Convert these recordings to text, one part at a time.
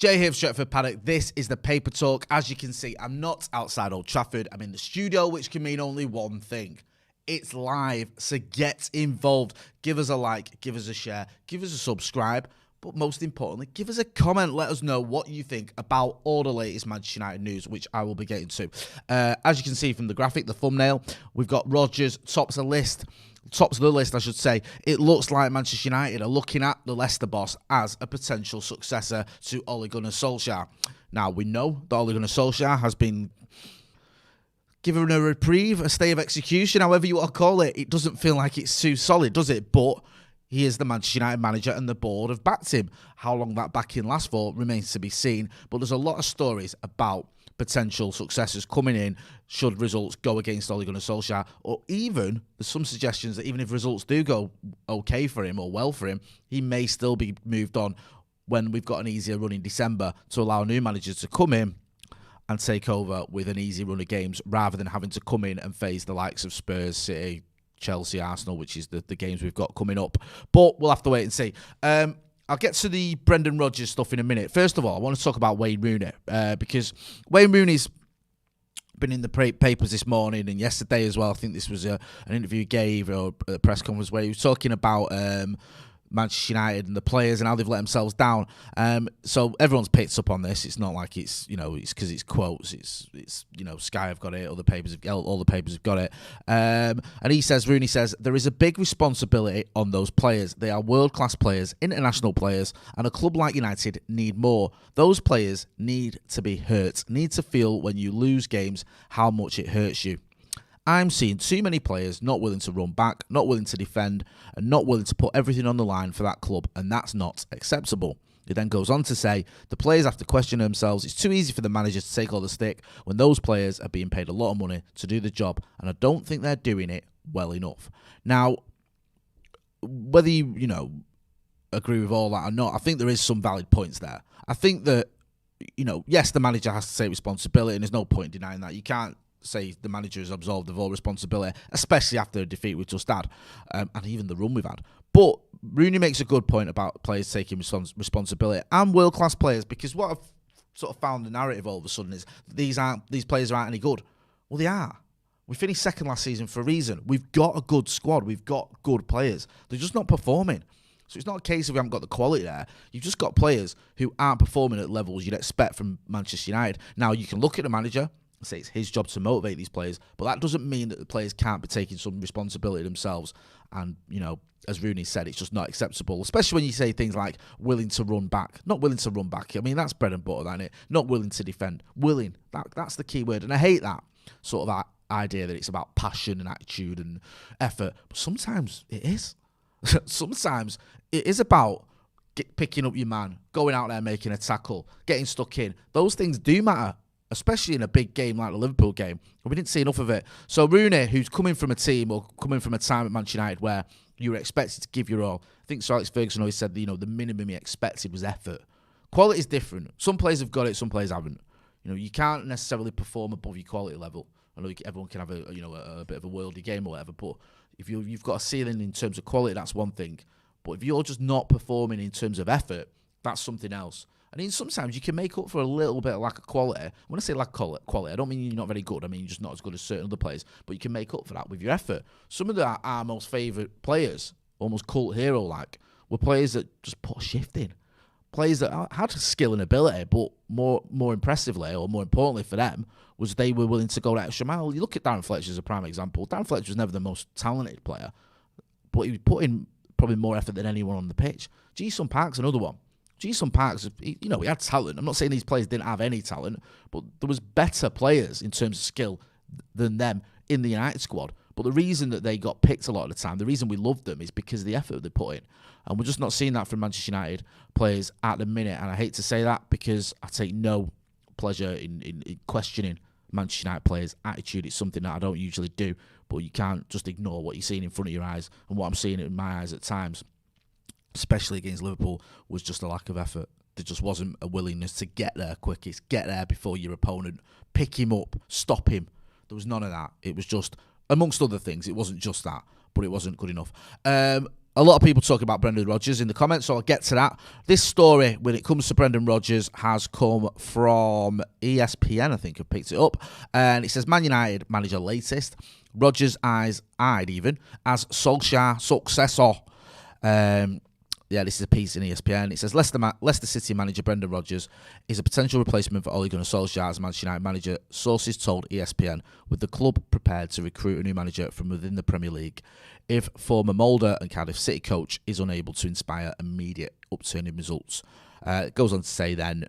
Jay here for Stretford, Paddock. This is the Paper Talk. As you can see, I'm not outside Old Trafford. I'm in the studio, which can mean only one thing. It's live, so get involved. Give us a like, give us a share, give us a subscribe, but most importantly, give us a comment. Let us know what you think about all the latest Manchester United news, which I will be getting to. As you can see from the graphic, the thumbnail, we've got Rodgers tops of the list, I should say. It looks like Manchester United are looking at the Leicester boss as a potential successor to Ole Gunnar Solskjaer. Now, we know that Ole Gunnar Solskjaer has been given a reprieve, a stay of execution, however you want to call it. It doesn't feel like it's too solid, does it? But he is the Manchester United manager and the board have backed him. How long that backing lasts for remains to be seen. But there's a lot of stories about potential successors coming in should results go against Ole Gunnar Solskjaer, or even there's some suggestions that even if results do go okay for him or well for him, he may still be moved on when we've got an easier run in December to allow new managers to come in and take over with an easy run of games rather than having to come in and face the likes of Spurs, City, Chelsea, Arsenal, which is the games we've got coming up. But we'll have to wait and see. I'll get to the Brendan Rodgers stuff in a minute. First of all, I want to talk about Wayne Rooney because Wayne Rooney's been in the papers this morning and yesterday as well. I think this was an interview he gave or a press conference where he was talking about Manchester United and the players and how they've let themselves down. So everyone's picked up on this. It's not like it's it's because it's quotes. It's Sky have got it. All the papers have got it. And Rooney says there is a big responsibility on those players. They are world-class players, international players, and a club like United need more. Those players need to be hurt. Need to feel when you lose games how much it hurts you. I'm seeing too many players not willing to run back, not willing to defend, and not willing to put everything on the line for that club, and that's not acceptable. He then goes on to say, the players have to question themselves. It's too easy for the managers to take all the stick when those players are being paid a lot of money to do the job, and I don't think they're doing it well enough. Now, whether you agree with all that or not, I think there is some valid points there. I think that, yes, the manager has to take responsibility, and there's no point in denying that. You can't say the manager is absolved of all responsibility, especially after a defeat we've just had, and even the run we've had. But Rooney makes a good point about players taking responsibility and world-class players, because what I've sort of found the narrative all of a sudden is these players aren't any good. Well, they are. We finished second last season for a reason. We've got a good squad. We've got good players. They're just not performing. So it's not a case of we haven't got the quality there. You've just got players who aren't performing at levels you'd expect from Manchester United. Now, you can look at the manager, say it's his job to motivate these players, but that doesn't mean that the players can't be taking some responsibility themselves. And, as Rooney said, it's just not acceptable, especially when you say things like willing to run back. Not willing to run back. I mean, that's bread and butter, isn't it? Not willing to defend. Willing. That's the key word. And I hate that sort of idea that it's about passion and attitude and effort. But sometimes it is. Sometimes it is about picking up your man, going out there, making a tackle, getting stuck in. Those things do matter, especially in a big game like the Liverpool game. We didn't see enough of it. So Rooney, who's coming from a team or coming from a time at Manchester United where you were expected to give your all, I think Sir Alex Ferguson always said that, the minimum he expected was effort. Quality is different. Some players have got it, some players haven't. You can't necessarily perform above your quality level. I know everyone can have a bit of a worldly game or whatever, but if you've got a ceiling in terms of quality, that's one thing. But if you're just not performing in terms of effort, that's something else. I mean, sometimes you can make up for a little bit of lack of quality. When I say lack of quality, I don't mean you're not very good. I mean, you're just not as good as certain other players. But you can make up for that with your effort. Some of our most favourite players, almost cult hero-like, were players that just put a shift in. Players that had skill and ability, but more impressively, or more importantly for them, was they were willing to go that extra mile. You look at Darren Fletcher as a prime example. Darren Fletcher was never the most talented player, but he put in probably more effort than anyone on the pitch. Ji-sung Park's another one. Ji-sung Park's, he had talent. I'm not saying these players didn't have any talent, but there was better players in terms of skill than them in the United squad. But the reason that they got picked a lot of the time, the reason we loved them, is because of the effort they put in. And we're just not seeing that from Manchester United players at the minute. And I hate to say that because I take no pleasure in questioning Manchester United players' attitude. It's something that I don't usually do, but you can't just ignore what you're seeing in front of your eyes. And what I'm seeing in my eyes at times, especially against Liverpool, was just a lack of effort. There just wasn't a willingness to get there quickest, get there before your opponent, pick him up, stop him. There was none of that. It was just, amongst other things, it wasn't just that, but it wasn't good enough. a lot of people talking about Brendan Rodgers in the comments, so I'll get to that. This story, when it comes to Brendan Rodgers, has come from ESPN, I think, have picked it up. And it says, Man United manager latest. Rodgers eyed even as Solskjaer successor. This is a piece in ESPN. It says, Leicester City manager Brendan Rodgers is a potential replacement for Ole Gunnar Solskjaer as Manchester United manager, sources told ESPN, with the club prepared to recruit a new manager from within the Premier League if former Molde and Cardiff City coach is unable to inspire immediate upturn in results. It goes on to say then,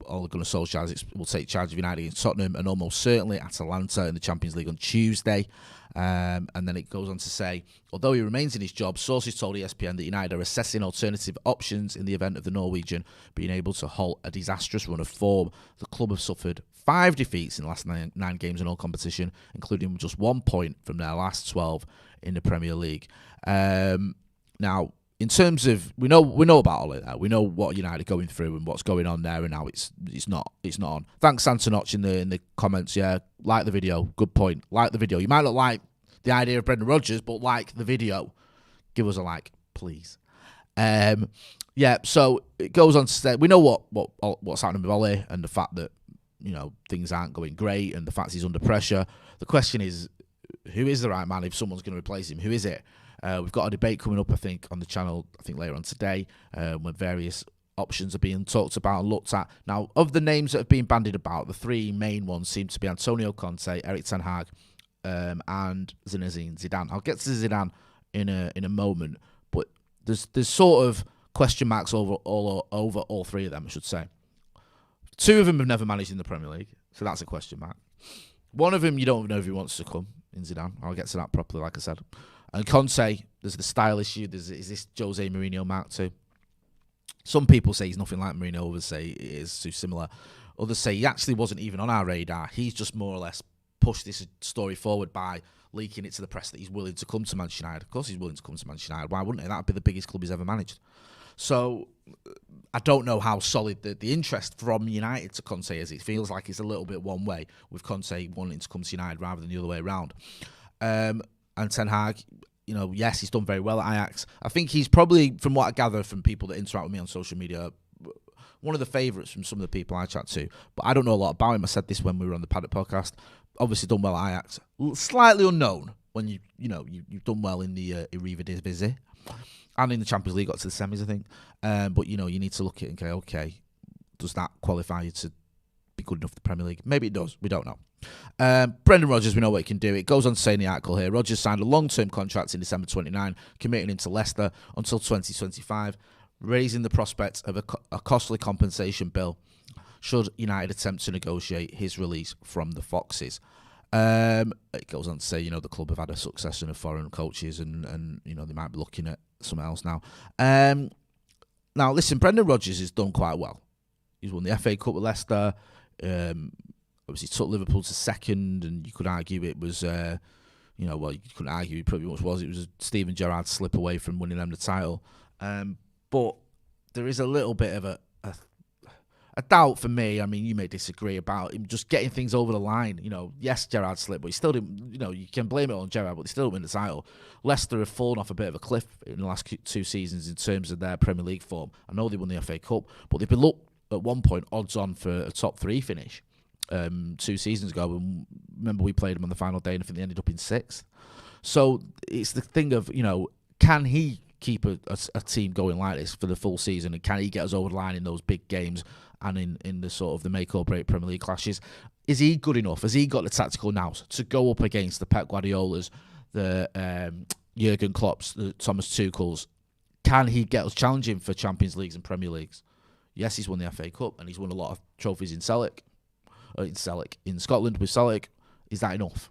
Ole Gunnar Solskjaer will take charge of United against Tottenham and almost certainly Atalanta in the Champions League on Tuesday. And then it goes on to say, although he remains in his job, sources told ESPN that United are assessing alternative options in the event of the Norwegian being able to halt a disastrous run of form. The club have suffered 5 defeats in the last nine games in all competition, including just 1 point from their last 12 in the Premier League. Now, in terms of, we know about all of that. We know what United are going through and what's going on there, and now it's not on. Thanks, Antonio, in the comments. Yeah, like the video. Good point. Like the video. You might not like the idea of Brendan Rodgers, but like the video. Give us a like, please. So it goes on to say, we know what's happening with Ole and the fact that things aren't going great and the fact he's under pressure. The question is, who is the right man if someone's going to replace him? Who is it? We've got a debate coming up, I think, on the channel, later on today, when various options are being talked about and looked at. Now, of the names that have been bandied about, the 3 main ones seem to be Antonio Conte, Erik ten Hag, and Zinedine Zidane. I'll get to Zidane in a moment, but there's sort of question marks over all 3 of them, I should say. 2 of them have never managed in the Premier League, so that's a question mark. One of them, you don't know if he wants to come, in Zidane. I'll get to that properly, like I said. And Conte, there's the style issue. Is this Jose Mourinho Mark II? Some people say he's nothing like Mourinho. Others say it is too similar. Others say he actually wasn't even on our radar. He's just more or less pushed this story forward by leaking it to the press that he's willing to come to Manchester United. Of course he's willing to come to Manchester United. Why wouldn't he? That would be the biggest club he's ever managed. So I don't know how solid the interest from United to Conte is. It feels like it's a little bit one way, with Conte wanting to come to United rather than the other way around. And Ten Hag, yes, he's done very well at Ajax. I think he's probably, from what I gather from people that interact with me on social media, one of the favourites from some of the people I chat to. But I don't know a lot about him. I said this when we were on the Paddock podcast. Obviously done well at Ajax. Slightly unknown when you've done well in the Eredivisie and in the Champions League, got to the semis, I think. But you need to look at it and go, okay, does that qualify you to be good enough for the Premier League? Maybe it does. We don't know. Brendan Rodgers, we know what he can do. It goes on to say in the article here, Rodgers signed a long-term contract in December 29, committing him to Leicester until 2025, raising the prospect of a costly compensation bill should United attempt to negotiate his release from the Foxes. It goes on to say, the club have had a succession of foreign coaches and they might be looking at something else now. Now, listen, Brendan Rodgers has done quite well. He's won the FA Cup with Leicester. Obviously took Liverpool to second, and you could argue it was, you couldn't argue, it pretty much was. It was a Steven Gerrard slip away from winning them the title. But there is a little bit of a doubt for me. I mean, you may disagree about him just getting things over the line. Yes, Gerrard slipped, but he still didn't, you can blame it on Gerrard, but they still didn't win the title. Leicester have fallen off a bit of a cliff in the last 2 seasons in terms of their Premier League form. I know they won the FA Cup, but they've been looked at one point odds on for a top 3 finish. 2 seasons ago, and remember we played them on the final day and I think they ended up in 6th. So it's the thing of, can he keep a team going like this for the full season, and can he get us over the line in those big games and in the sort of the make or break Premier League clashes? Is he good enough? Has he got the tactical nous to go up against the Pep Guardiolas, the Jurgen Klopps, the Thomas Tuchel's? Can he get us challenging for Champions Leagues and Premier Leagues? Yes, he's won the FA Cup and he's won a lot of trophies in Scotland with Celtic. Is that enough?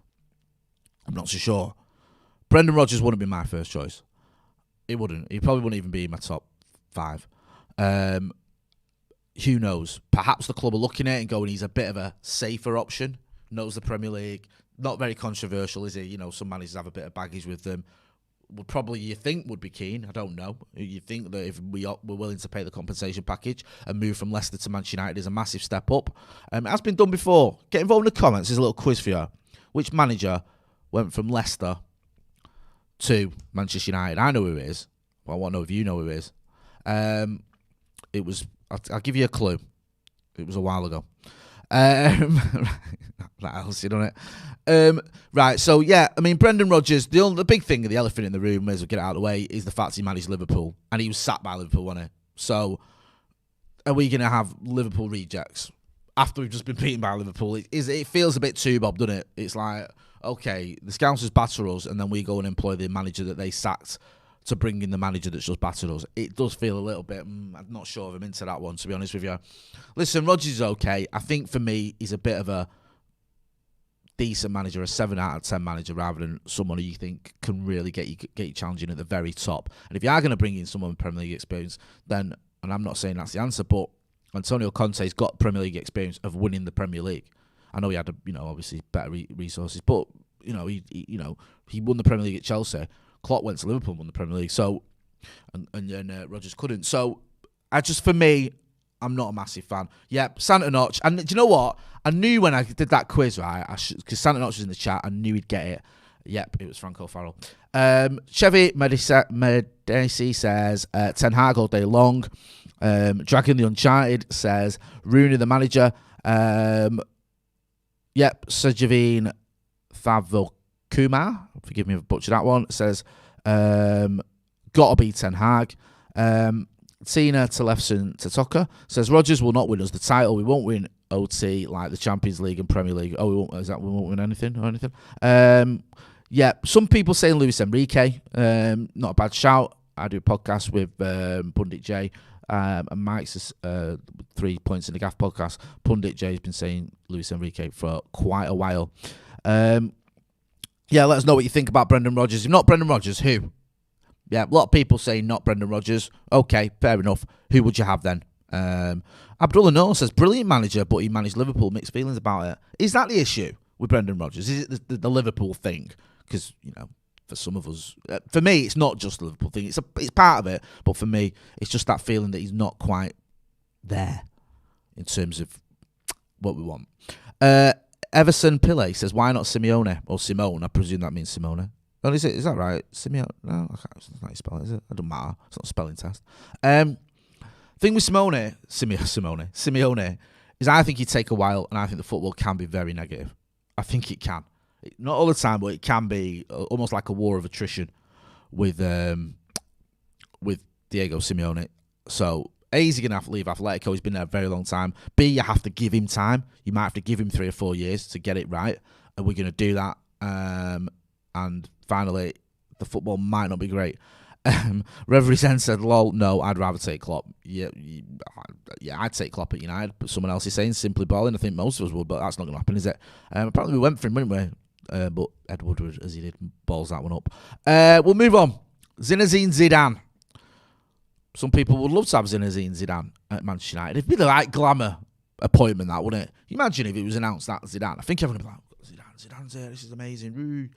I'm not so sure. Brendan Rodgers wouldn't be my first choice. It wouldn't. He probably wouldn't even be in my top 5. Who knows? Perhaps the club are looking at it and going, he's a bit of a safer option. Knows the Premier League. Not very controversial, is he? Some managers have a bit of baggage with them. Would probably, you think, would be keen. I don't know. You think that if we're willing to pay the compensation package and move from Leicester to Manchester United is a massive step up. It has been done before. Get involved in the comments. There's a little quiz for you. Which manager went from Leicester to Manchester United? I know who it is. Well, I want to know if you know who it is. It was. I'll give you a clue. It was a while ago. That else, you know it. Right, so yeah, I mean, Brendan Rodgers, the big thing, the elephant in the room, may as well get it out of the way, is the fact he managed Liverpool, and he was sacked by Liverpool, wasn't he? So, are we going to have Liverpool rejects after we've just been beaten by Liverpool? It feels a bit too bob, doesn't it? It's like, okay, the Scousers batter us, and then we go and employ the manager that they sacked to bring in the manager that's just battered us. It does feel a little bit, I'm not sure if I'm into that one, to be honest with you. Listen, Rodgers is okay. I think for me, he's a bit of a decent manager, a 7 out of 10 manager, rather than someone who you think can really get you challenging at the very top. And if you are going to bring in someone with Premier League experience, then, and I'm not saying that's the answer, but Antonio Conte's got Premier League experience of winning the Premier League. I know he had, obviously better resources, but he won the Premier League at Chelsea. Klopp went to Liverpool and won the Premier League, so and Rodgers couldn't. So, for me, I'm not a massive fan. Yep, Santa Notch. And do you know what? I knew when I did that quiz, right, because Santa Notch was in the chat, I knew he'd get it. Yep, it was Franco Farrell. Chevy Medici says, Ten Hag all day long. Dragon the Uncharted says, Rooney the manager. Yep, Sejavine Kumar, forgive me if I butchered that one, says, gotta be Ten Hag. Tina Telefson Tatoka says, Rodgers will not win us the title. We won't win OT like the Champions League and Premier League. Oh, we won't win anything or anything? Yeah, some people saying Luis Enrique. Not a bad shout. I do a podcast with Pundit J and Mike's 3 Points in the Gaff podcast. Pundit J has been saying Luis Enrique for quite a while. Yeah, let us know what you think about Brendan Rodgers. If not Brendan Rodgers, who? Yeah, a lot of people saying not Brendan Rodgers. Okay, fair enough. Who would you have then? Abdullah Noor says, brilliant manager, but he managed Liverpool. Mixed feelings about it. Is that the issue with Brendan Rodgers? Is it the Liverpool thing? Because, for some of us, for me, it's not just the Liverpool thing. It's part of it, but for me, it's just that feeling that he's not quite there in terms of what we want. Everson Pillay says, why not Simeone? Or Simone, I presume that means Simone. Oh, is that right? Simeone? No, it's not how you spell it, is it? It doesn't matter. It's not a spelling test. Thing with Simeone, is I think he'd take a while, and I think the football can be very negative. I think it can. Not all the time, but it can be almost like a war of attrition with Diego Simeone. So, A, he's going to have to leave Atletico. He's been there a very long time. B, you have to give him time. You might have to give him 3 or 4 years to get it right. And we're going to do that. And finally, the football might not be great. Reverie Zen said, lol, no, I'd rather take Klopp. Yeah, I'd take Klopp at United. But someone else is saying simply balling. I think most of us would, but that's not going to happen, is it? Apparently we went for him, didn't we? But Ed Woodward, as he did, balls that one up. We'll move on. Zinedine Zidane. Some people would love to have Zinedine Zidane at Manchester United. It'd be the right glamour appointment, that, wouldn't it? Imagine if it was announced that Zidane. I think everyone would be like, Zidane's here, this is amazing.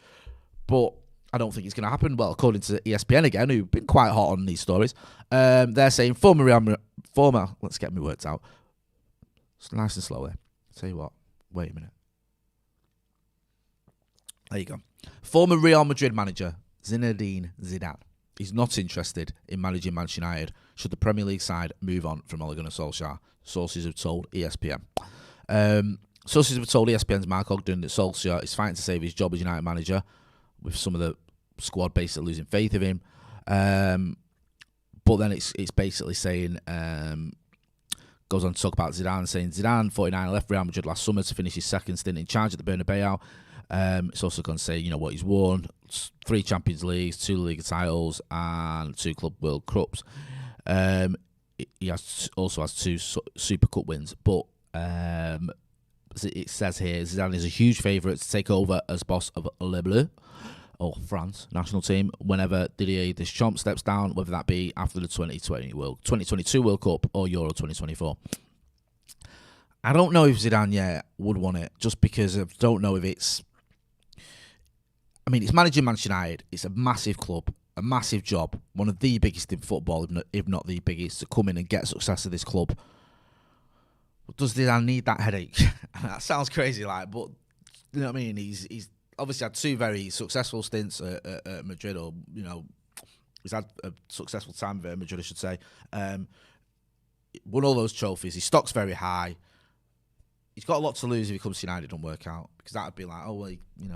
But I don't think it's going to happen. Well, according to ESPN again, who've been quite hot on these stories, they're saying let's get my words out. It's nice and slow there. Tell you what, wait a minute. There you go. Former Real Madrid manager Zinedine Zidane is not interested in managing Manchester United should the Premier League side move on from Ole Gunnar Solskjaer. Sources have told ESPN. Sources have told ESPN's Mark Ogden that Solskjaer is fighting to save his job as United manager, with some of the squad basically losing faith of him. But then it's basically saying, goes on to talk about Zidane, saying Zidane, 49, left Real Madrid last summer to finish his second stint in charge at the Bernabeu. It's also going to say, what he's won: 3 Champions Leagues, 2 Liga titles, and 2 Club World Cups. He also has 2 Super Cup wins. But it says here, Zidane is a huge favourite to take over as boss of Le Bleu, or France national team, whenever Didier Deschamps steps down, whether that be after the 2022 World Cup or Euro 2024. I don't know if Zidane would want it, just because I don't know if it's... I mean, it's managing Manchester United. It's a massive club, a massive job, one of the biggest in football, if not the biggest, to come in and get success at this club. But does Zidane need that headache? That sounds crazy, but you know what I mean? He's obviously had 2 very successful stints at Madrid, or He's had a successful time at Madrid, I should say. Won all those trophies. His stock's very high. He's got a lot to lose if he comes to United and don't work out, because that would be like, oh, well,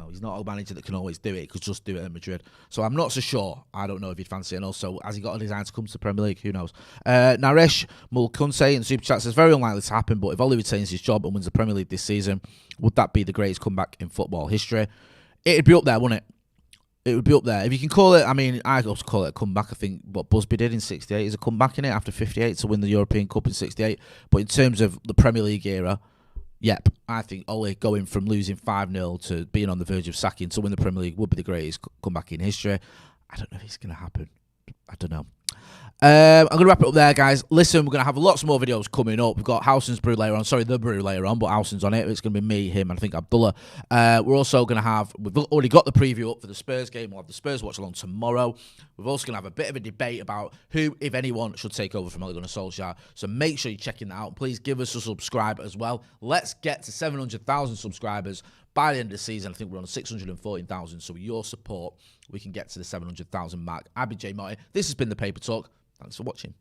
he's not a manager that can always do it. He could just do it at Madrid. So I'm not so sure. I don't know if he'd fancy it. And also, has he got a design to come to the Premier League? Who knows? Naresh Mulkunse in Super Chat says, very unlikely to happen, but if Ole retains his job and wins the Premier League this season, would that be the greatest comeback in football history? It'd be up there, wouldn't it? It would be up there. If you can call it, I mean, I also call it a comeback. I think what Busby did in 68 is a comeback in it after 58 to win the European Cup in 68. But in terms of the Premier League era, yep, I think Ole going from losing 5-0 to being on the verge of sacking to win the Premier League would be the greatest comeback in history. I don't know if it's going to happen. I don't know. I'm going to wrap it up there, guys. Listen, we're going to have lots more videos coming up. We've got Howson's Brew later on. Sorry, The Brew later on, but Howson's on it. It's going to be me, him, and I think Abdullah. We're also going to have... We've already got the preview up for the Spurs game. We'll have the Spurs watch along tomorrow. We're also going to have a bit of a debate about who, if anyone, should take over from Ole Gunnar Solskjaer. So make sure you're checking that out. Please give us a subscribe as well. Let's get to 700,000 subscribers by the end of the season. I think we're on 614,000. So with your support, we can get to the 700,000 mark. I've been Jay Marty. This has been The Paper Talk. Thanks for watching.